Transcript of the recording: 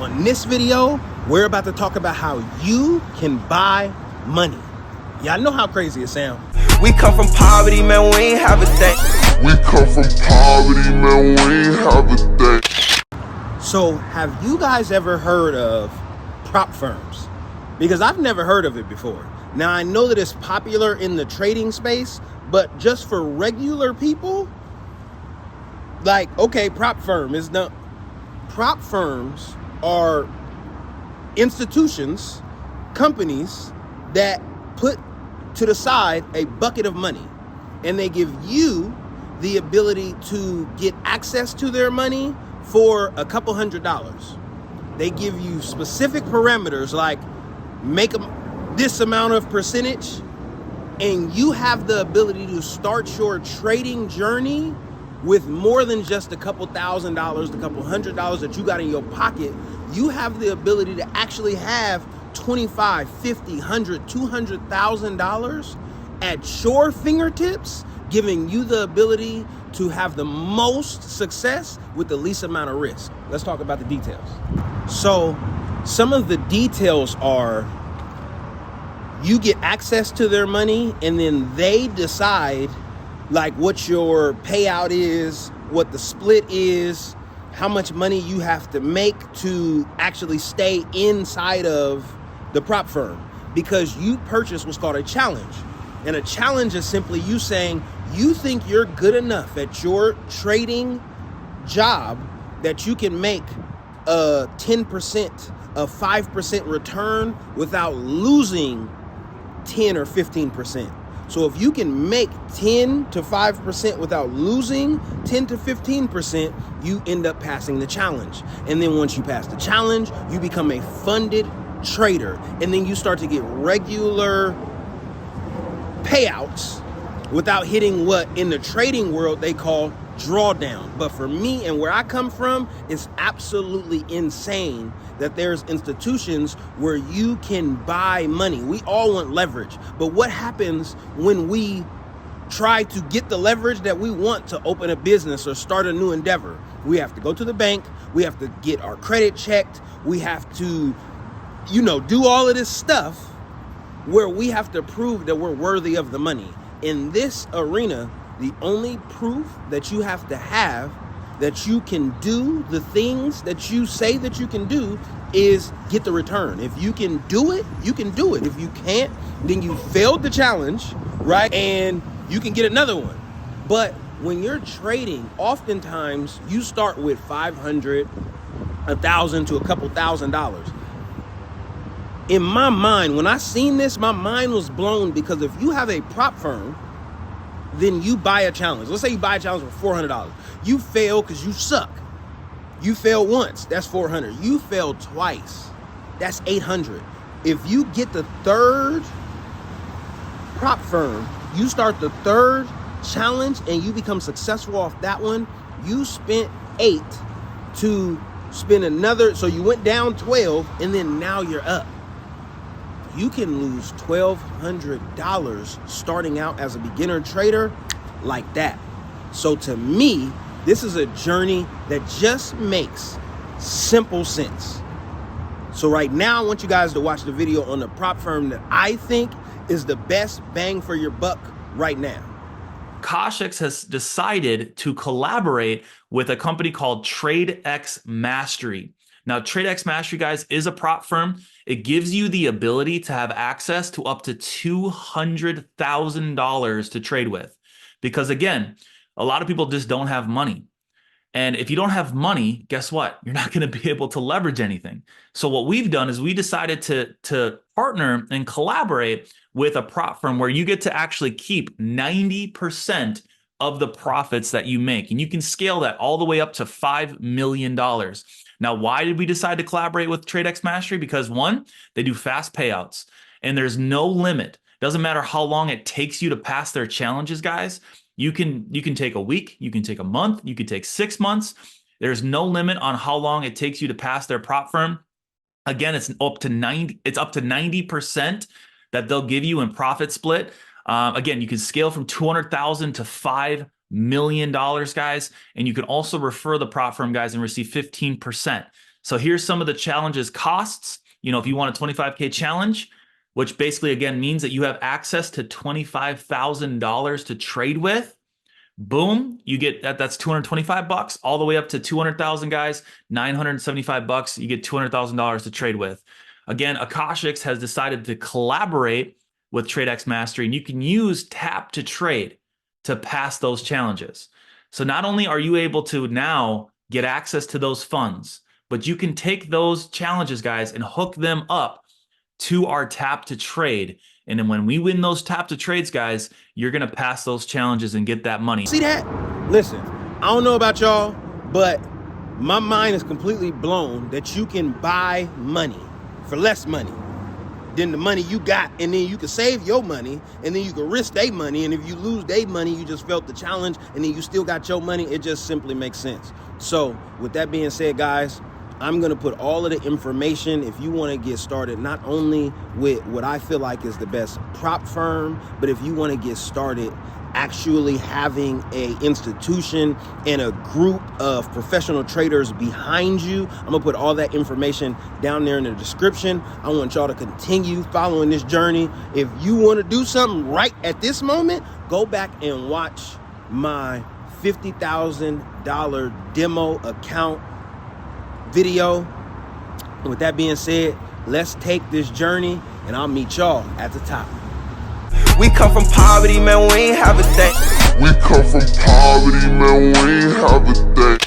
On this video, we're about to talk about how you can buy money. Y'all know how crazy it sounds. We come from poverty, man, we ain't have a thing. We come from poverty, man, we ain't have a thing. So have you guys ever heard of prop firms? Because I've never heard of it before. Now I know that it's popular in the trading space, but just for regular people, like, okay, prop firm is not. Prop firms are institutions, companies that put to the side a bucket of money, and they give you the ability to get access to their money for a couple $100s. They give you specific parameters like make this amount of percentage, and you have the ability to start your trading journey with more than just a couple $1,000s, a couple $100s that you got in your pocket. You have the ability to actually have $25, $50, $100, $200,000 at your fingertips, giving you the ability to have the most success with the least amount of risk. Let's talk about the details. So some of the details are you get access to their money, and then they decide like what your payout is, what the split is, how much money you have to make to actually stay inside of the prop firm, because you purchase what's called a challenge. And a challenge is simply you saying you think you're good enough at your trading job that you can make a 10%, a 5% return without losing 10 or 15%. So if you can make 10 to 5% without losing 10 to 15%, you end up passing the challenge. And then once you pass the challenge, you become a funded trader. And then you start to get regular payouts without hitting what in the trading world they call drawdown. But for me and where I come from, it's absolutely insane that there's institutions where you can buy money. We all want leverage, but what happens when we try to get the leverage that we want to open a business or start a new endeavor? We have to go to the bank, we have to get our credit checked, we have to, do all of this stuff where we have to prove that we're worthy of the money. In this arena, the only proof that you have to have that you can do the things that you say that you can do is get the return. If you can do it, you can do it. If you can't, then you failed the challenge, right? And you can get another one. But when you're trading, oftentimes you start with $500, $1,000 to a couple $1,000s. In my mind, when I seen this, my mind was blown, because if you have a prop firm, then you buy a challenge. Let's say you buy a challenge for $400. You fail because you suck. You fail once, that's $400. You fail twice, that's $800. If you get the third prop firm, you start the third challenge and you become successful off that one, you spent 8 to spend another, so you went down 12, and then now you're up. You can lose $1,200 starting out as a beginner trader like that. So to me, this is a journey that just makes simple sense. So right now, I want you guys to watch the video on the prop firm that I think is the best bang for your buck right now. Koshix has decided to collaborate with a company called TradeXmastery. Now, TradeXmastery, guys, is a prop firm. It gives you the ability to have access to up to $200,000 to trade with. Because again, a lot of people just don't have money. And if you don't have money, guess what? You're not going to be able to leverage anything. So what we've done is we decided to partner and collaborate with a prop firm where you get to actually keep 90% of the profits that you make. And you can scale that all the way up to $5 million. Now, why did we decide to collaborate with TradeXmastery? Because one, they do fast payouts and there's no limit. Doesn't matter how long it takes you to pass their challenges, guys. You can take a week, you can take a month, you can take 6 months. There's no limit on how long it takes you to pass their prop firm. Again, it's up to 90% that they'll give you in profit split. Again, you can scale from 200,000 to $5 million, guys. And you can also refer the prop firm, guys, and receive 15%. So here's some of the challenges costs. You know, if you want a 25K challenge, which basically again means that you have access to $25,000 to trade with, boom, you get that's 225 bucks all the way up to 200,000 guys, 975 bucks, you get $200,000 to trade with. Again, Akashics has decided to collaborate with TradeXmastery, and you can use tap to trade to pass those challenges. So not only are you able to now get access to those funds, but you can take those challenges, guys, and hook them up to our tap to trade. And then when we win those tap to trades, guys, you're going to pass those challenges and get that money. See that? Listen, I don't know about y'all, but my mind is completely blown that you can buy money for less money than the money you got, and then you can save your money, and then you can risk their money, and if you lose their money, you just felt the challenge, and then you still got your money. It just simply makes sense. So with that being said, guys, I'm going to put all of the information if you want to get started, not only with what I feel like is the best prop firm, but if you want to get started actually having a institution and a group of professional traders behind you, I'm gonna put all that information down there in the description. I want y'all to continue following this journey. If you want to do something right at this moment, go back and watch my $50,000 demo account video. And with that being said, let's take this journey, and I'll meet y'all at the top. We come from poverty, man, we ain't have a thing. We come from poverty, man, we ain't have a thing.